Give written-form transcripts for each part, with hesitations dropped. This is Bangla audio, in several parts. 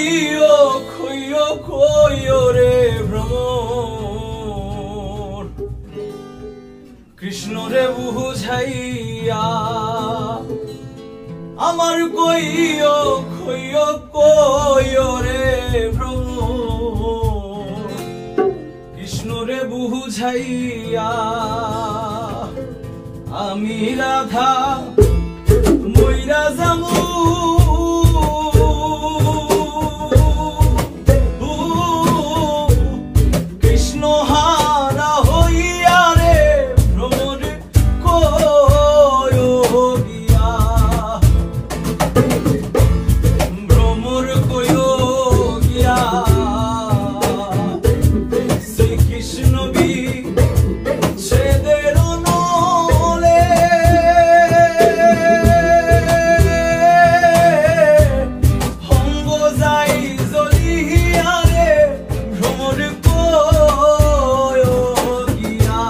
কইও কইও কইও রে ভ্রমর কৃষ্ণ রে বুঝাইয়া আমার কইও কইও কইও রে ভ্রমর কৃষ্ণ রে বুঝাইয়া আমি রাধা মইরা যামু কৃষ্ণ হারা হইয়া রে ভ্রমর কইও গিয়া ভ্রমর কইও গিয়া শ্রীকৃষ্ণ বি ছেদের নলে হঙ্গ যাই জ্বলিয়া রে ভ্রমর কইও গিয়া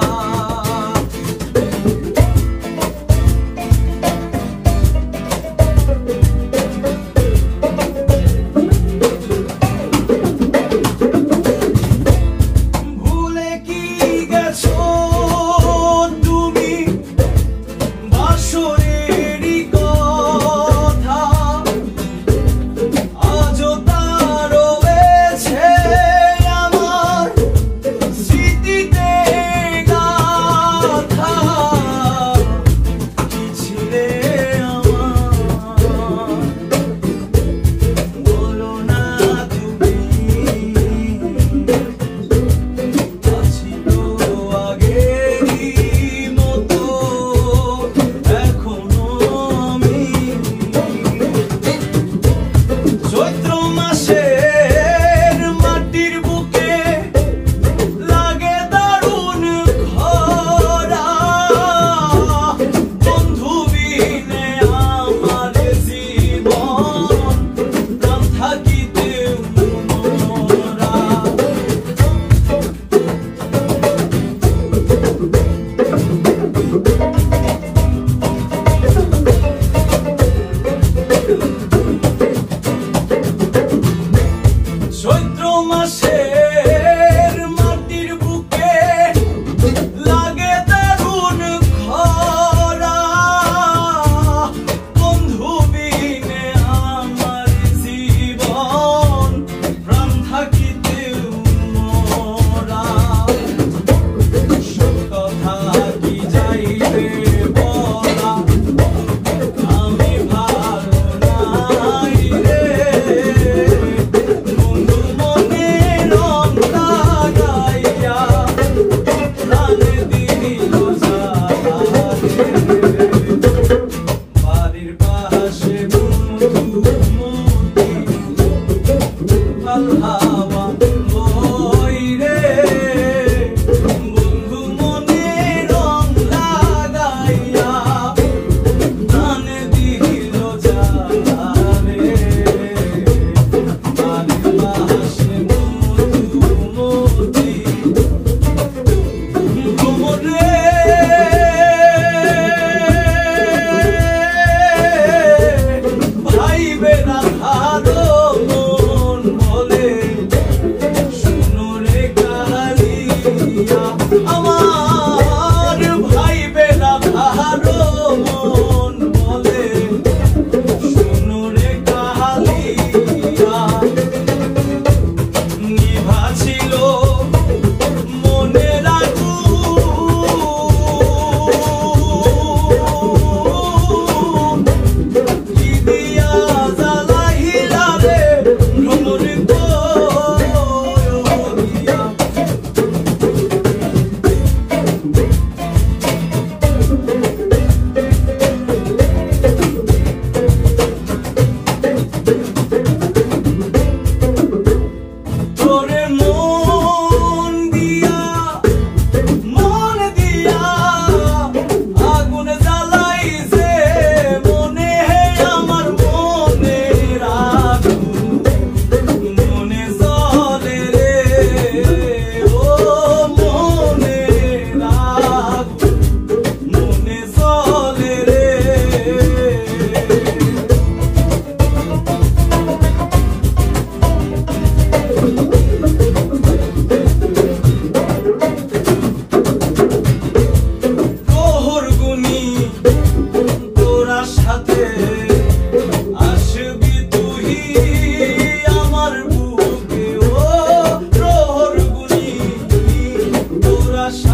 ভুলে কি গেছো তুমি বাসরেরই কথা আজও তা রয়েছে আমার স্মৃতিতে গাথা কি ছিলে আমার বলো না তুমি আছি তো আগেরই মতো এখনো আমি চৈত্র মাসের মাটির বুকে লাগে দারুণ খরা বন্ধু বিনে আমার জীবন প্রাণ থাকিতে মরা চৈত্র মাসের মাটির বুকে লাগে দারুণ খরা বন্ধু বিনে আমার জীবন প্রাণ থাকিতে মরা সব কথা কি যাইবে বলা আমি ভালো নাই রে বন্ধু মনে রং লাগাইয়া প্রাণে দিল জ্বালা রে বাড়ির পাশে মধুমতি হাওয়া বই রে বন্ধু মনে রং লাগাইয়া প্রাণে দিল জ্বালা রে বাড়ির পাশে মধুমতি ভ্রমর রে ভাইবে রাধারো মন বলে শুনো রে কালিয়া আমার ভাইবে রাধারো মন বলে শুনো রে কালিয়া নিভা ছিল মনের আগুন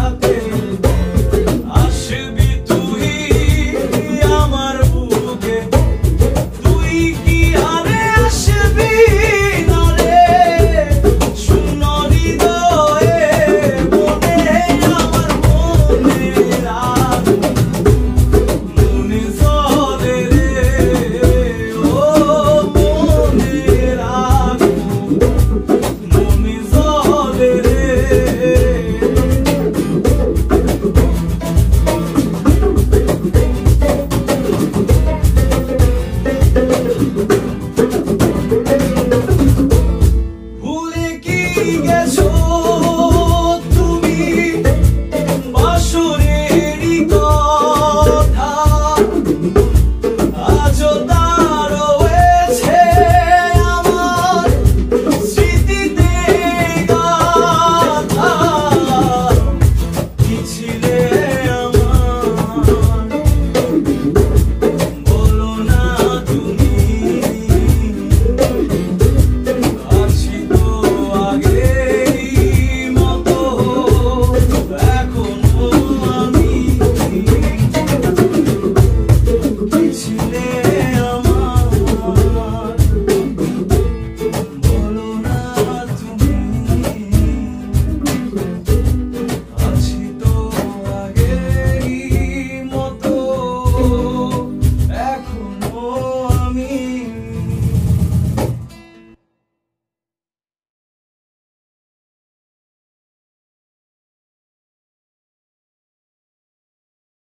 রাতে